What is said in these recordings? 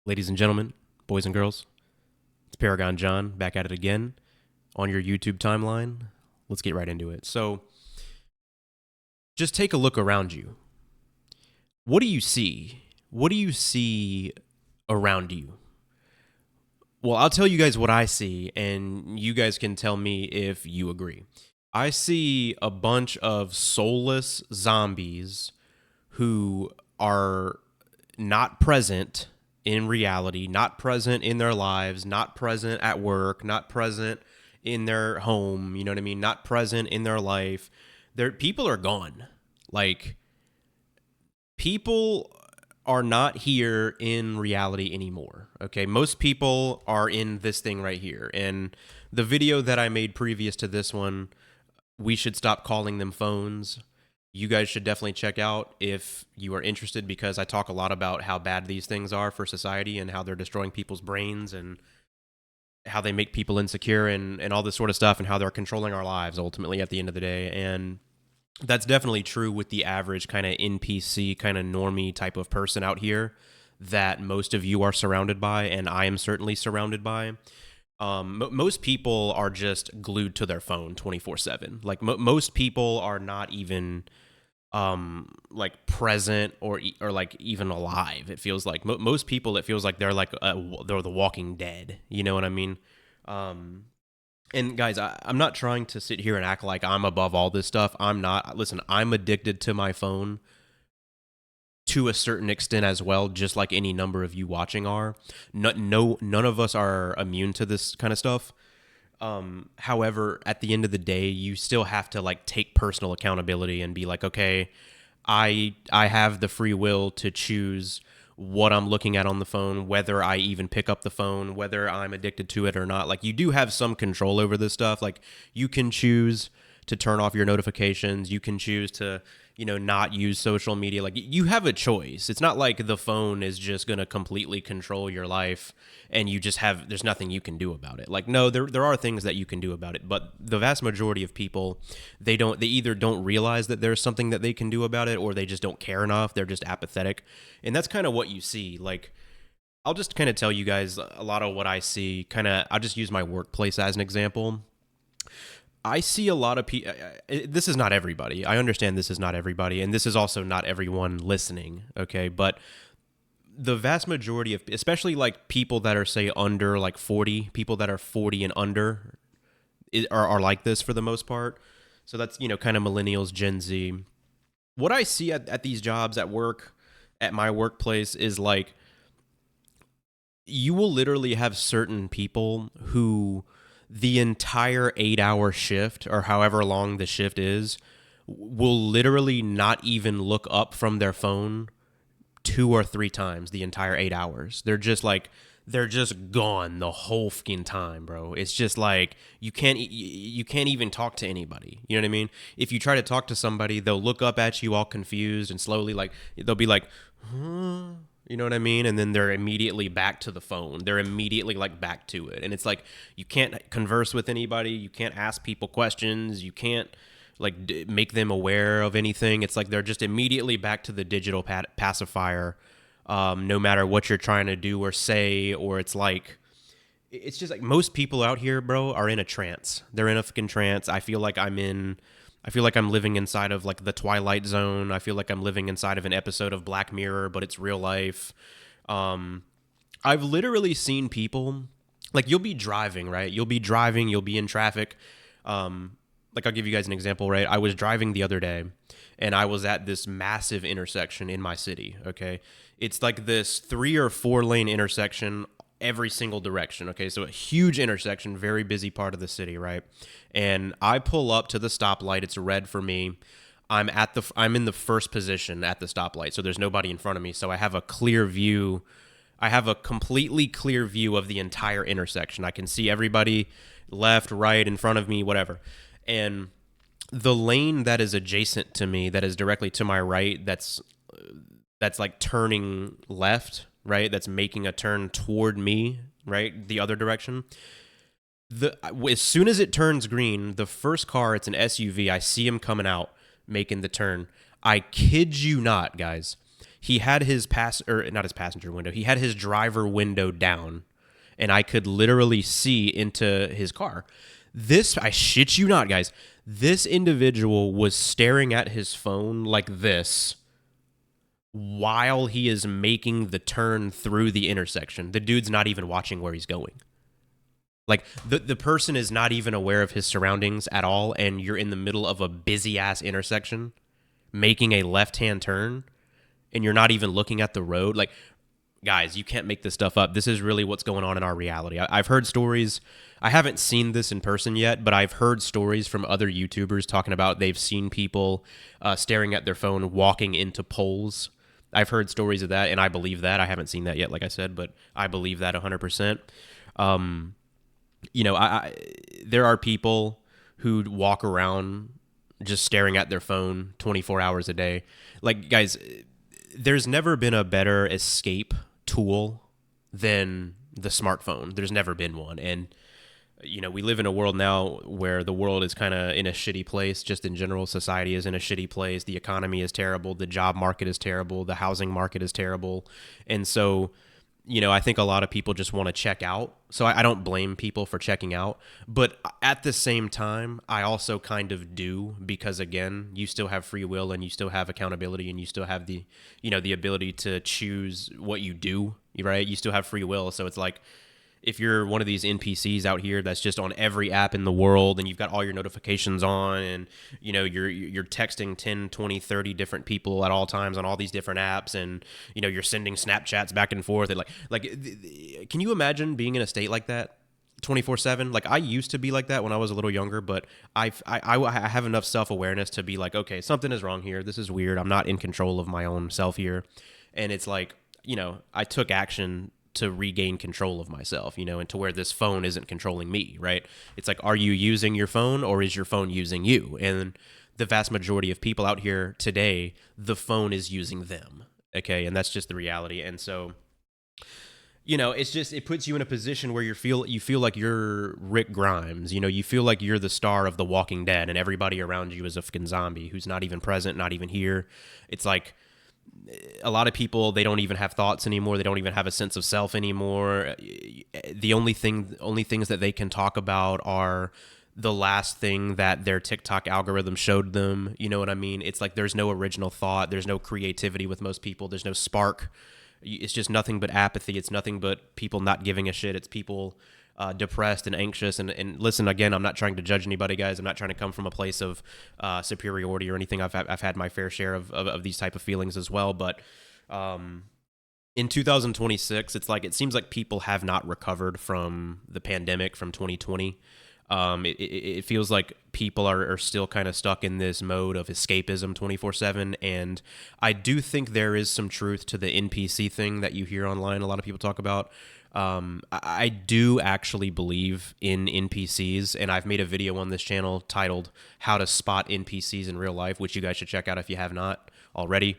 Ladies and gentlemen, boys and girls, it's Paragon John back at it again on your YouTube timeline. Let's get right into it. So, just take a look around you. What do you see? What do you see around you? Well, I'll tell you guys what I see, and you guys can tell me if you agree. I see a bunch of soulless zombies who are not present in reality, not present in their lives, not present at work, not present in their home, you know what I mean? Not present in their life. Their people are gone. Like people are not here in reality anymore. Okay? Most people are in this thing right here. And the video that I made previous to this one, we should stop calling them phones. You guys should definitely check out if you are interested, because I talk a lot about how bad these things are for society and how they're destroying people's brains and how they make people insecure and all this sort of stuff and how they're controlling our lives ultimately at the end of the day. And that's definitely true with the average kind of NPC, kind of normie type of person out here that most of you are surrounded by, and I am certainly surrounded by. Most people are just glued to their phone 24/7. Like most people are not even like present or like even alive. It feels like most people, it feels like they're like they're the Walking Dead. You know what I mean? And guys, I'm not trying to sit here and act like I'm above all this stuff. I'm not. Listen, I'm addicted to my phone to a certain extent as well, just like any number of you watching are. None of us are immune to this kind of stuff. However, at the end of the day, you still have to like take personal accountability and be like, okay, I have the free will to choose what I'm looking at on the phone, whether I even pick up the phone, whether I'm addicted to it or not. Like you do have some control over this stuff. Like you can choose to turn off your notifications. You can choose to, not use social media. Like you have a choice. It's not like the phone is just going to completely control your life and there's nothing you can do about it. Like, no, there are things that you can do about it, but the vast majority of people, they either don't realize that there's something that they can do about it, or they just don't care enough. They're just apathetic. And that's kind of what you see. Like, I'll just kind of tell you guys a lot of what I see. I'll just use my workplace as an example. I see a lot of people. This is not everybody. I understand this is not everybody, and this is also not everyone listening. Okay, but the vast majority of, especially like people that are say under like 40, people that are 40 and under, are like this for the most part. So that's kind of millennials, Gen Z. What I see at these jobs at work, at my workplace, is like you will literally have certain people who the entire 8-hour shift or however long the shift is will literally not even look up from their phone 2 or 3 times the entire 8 hours. They're just gone the whole fucking time, bro. It's just like you can't even talk to anybody. You know what I mean? If you try to talk to somebody, they'll look up at you all confused and slowly, like they'll be like, huh? You know what I mean? And then they're immediately back to the phone. They're immediately like back to it. And it's like you can't converse with anybody. You can't ask people questions. You can't like make them aware of anything. It's like they're just immediately back to the digital pacifier, no matter what you're trying to do or say. Or it's just like most people out here, bro, are in a trance. They're in a fucking trance. I feel like I'm living inside of like the Twilight Zone. I feel like I'm living inside of an episode of Black Mirror, but it's real life. I've literally seen people, like you'll be driving, right? You'll be in traffic. Like I'll give you guys an example, right? I was driving the other day and I was at this massive intersection in my city, okay? It's like this 3 or 4 lane intersection every single direction. Okay, so a huge intersection, very busy part of the city, right? And I pull up to the stoplight. It's red for me. I'm in the first position at the stoplight, so there's nobody in front of me. So I have a clear view. I have a completely clear view of the entire intersection. I can see everybody left, right, in front of me, whatever. And the lane that is adjacent to me, that is directly to my right, that's like turning left, right? That's making a turn toward me, right? The other direction. As soon as it turns green, the first car, it's an SUV. I see him coming out, making the turn. I kid you not, guys. he had his not his passenger window. He had his driver window down, and I could literally see into his car. This, I shit you not, guys. This individual was staring at his phone like this while he is making the turn through the intersection. The dude's not even watching where he's going. Like, the person is not even aware of his surroundings at all, and you're in the middle of a busy-ass intersection making a left-hand turn, and you're not even looking at the road. Like, guys, you can't make this stuff up. This is really what's going on in our reality. I've heard stories. I haven't seen this in person yet, but I've heard stories from other YouTubers talking about they've seen people staring at their phone walking into poles. I've heard stories of that, and I believe that. I haven't seen that yet, like I said, but I believe that 100%. You know, there are people who walk around just staring at their phone 24 hours a day. Like, guys, there's never been a better escape tool than the smartphone. There's never been one. And, you know, we live in a world now where the world is kind of in a shitty place. Just in general, society is in a shitty place. The economy is terrible. The job market is terrible. The housing market is terrible. And so, you know, I think a lot of people just want to check out. So I don't blame people for checking out. But at the same time, I also kind of do, because, again, you still have free will and you still have accountability and you still have the, you know, the ability to choose what you do, right? You still have free will. So it's like, if you're one of these NPCs out here that's just on every app in the world and you've got all your notifications on and, you know, you're texting 10, 20, 30 different people at all times on all these different apps, and, you know, you're sending Snapchats back and forth, and can you imagine being in a state like that 24/7? Like, I used to be like that when I was a little younger, but I have enough self-awareness to be like, okay, something is wrong here. This is weird. I'm not in control of my own self here. And it's like, you know, I took action to regain control of myself, you know, and to where this phone isn't controlling me, right? It's like, are you using your phone or is your phone using you? And the vast majority of people out here today, the phone is using them, okay? And that's just the reality. And so, you know, it's just, it puts you in a position where you feel like you're Rick Grimes, you know, you feel like you're the star of The Walking Dead and everybody around you is a fucking zombie who's not even present, not even here. It's like, a lot of people, they don't even have thoughts anymore. They don't even have a sense of self anymore. The only things that they can talk about are the last thing that their TikTok algorithm showed them. You know what I mean? It's like there's no original thought. There's no creativity with most people. There's no spark. It's just nothing but apathy. It's nothing but people not giving a shit. It's people depressed and anxious. And listen, again, I'm not trying to judge anybody, guys. I'm not trying to come from a place of superiority or anything. I've had my fair share of these type of feelings as well. But in 2026, it's like, it seems like people have not recovered from the pandemic from 2020. It feels like people are still kind of stuck in this mode of escapism 24/7. And I do think there is some truth to the NPC thing that you hear online. A lot of people talk about. I do actually believe in NPCs, and I've made a video on this channel titled How to Spot NPCs in Real Life, which you guys should check out if you have not already.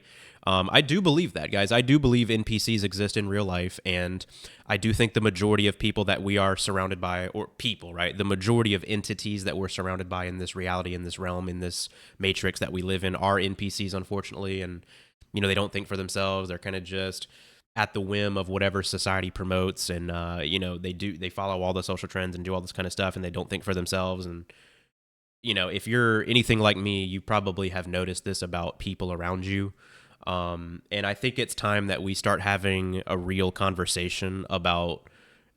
I do believe that, guys. I do believe NPCs exist in real life, and I do think the majority of people that we are surrounded by, or people, right? The majority of entities that we're surrounded by in this reality, in this realm, in this matrix that we live in are NPCs, unfortunately, and, you know, they don't think for themselves. They're kind of just at the whim of whatever society promotes, and you know, they follow all the social trends and do all this kind of stuff, and they don't think for themselves. And, you know, if you're anything like me, you probably have noticed this about people around you. And I think it's time that we start having a real conversation about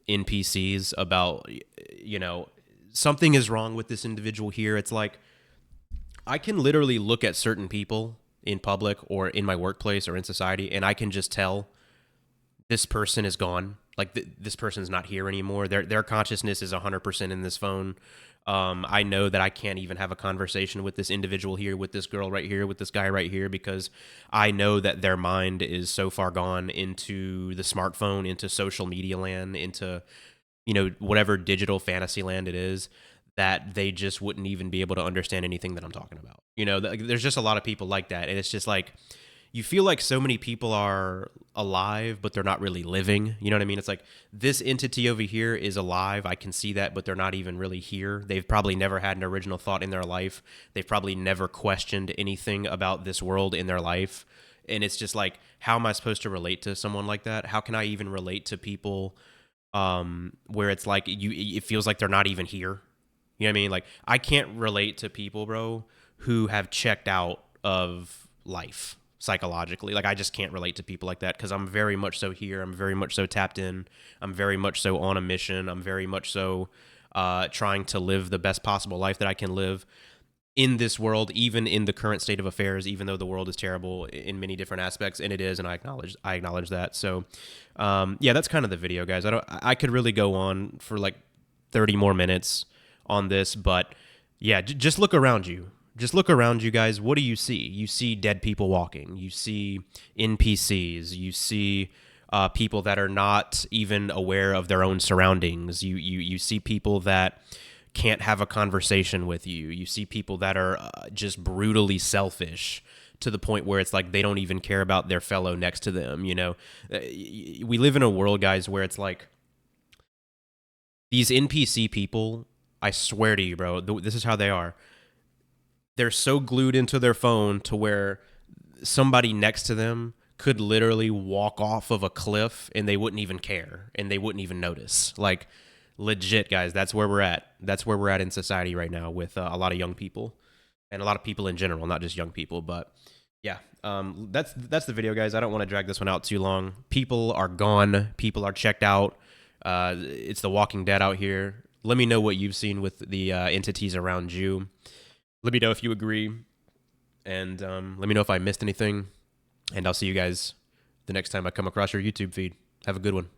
NPCs, about, you know, something is wrong with this individual here. It's like, I can literally look at certain people in public or in my workplace or in society, and I can just tell this person is gone. Like, this person's not here anymore. Their consciousness is 100% in this phone. I know that I can't even have a conversation with this individual here, with this girl right here, with this guy right here, because I know that their mind is so far gone into the smartphone, into social media land, into, you know, whatever digital fantasy land it is, that they just wouldn't even be able to understand anything that I'm talking about. You know, there's just a lot of people like that. And it's just like, you feel like so many people are alive, but they're not really living. You know what I mean? It's like, this entity over here is alive. I can see that, but they're not even really here. They've probably never had an original thought in their life. They've probably never questioned anything about this world in their life. And it's just like, how am I supposed to relate to someone like that? How can I even relate to people where it's like it feels like they're not even here? You know what I mean? Like, I can't relate to people, bro, who have checked out of life psychologically. Like, I just can't relate to people like that because I'm very much so here. I'm very much so tapped in. I'm very much so on a mission. I'm very much so trying to live the best possible life that I can live in this world, even in the current state of affairs, even though the world is terrible in many different aspects, and it is, and I acknowledge that. So, yeah, that's kind of the video, guys. I could really go on for like 30 more minutes on this, but yeah, just look around you. Just look around you, guys. What do you see? You see dead people walking. You see NPCs. You see people that are not even aware of their own surroundings. You see people that can't have a conversation with you. You see people that are just brutally selfish to the point where it's like they don't even care about their fellow next to them. You know, we live in a world, guys, where it's like these NPC people, I swear to you, bro, this is how they are. They're so glued into their phone to where somebody next to them could literally walk off of a cliff and they wouldn't even care and they wouldn't even notice. Like, legit, guys, that's where we're at. That's where we're at in society right now with a lot of young people and a lot of people in general, not just young people. But yeah, that's the video, guys. I don't want to drag this one out too long. People are gone. People are checked out. It's the Walking Dead out here. Let me know what you've seen with the entities around you. Let me know if you agree. And let me know if I missed anything. And I'll see you guys the next time I come across your YouTube feed. Have a good one.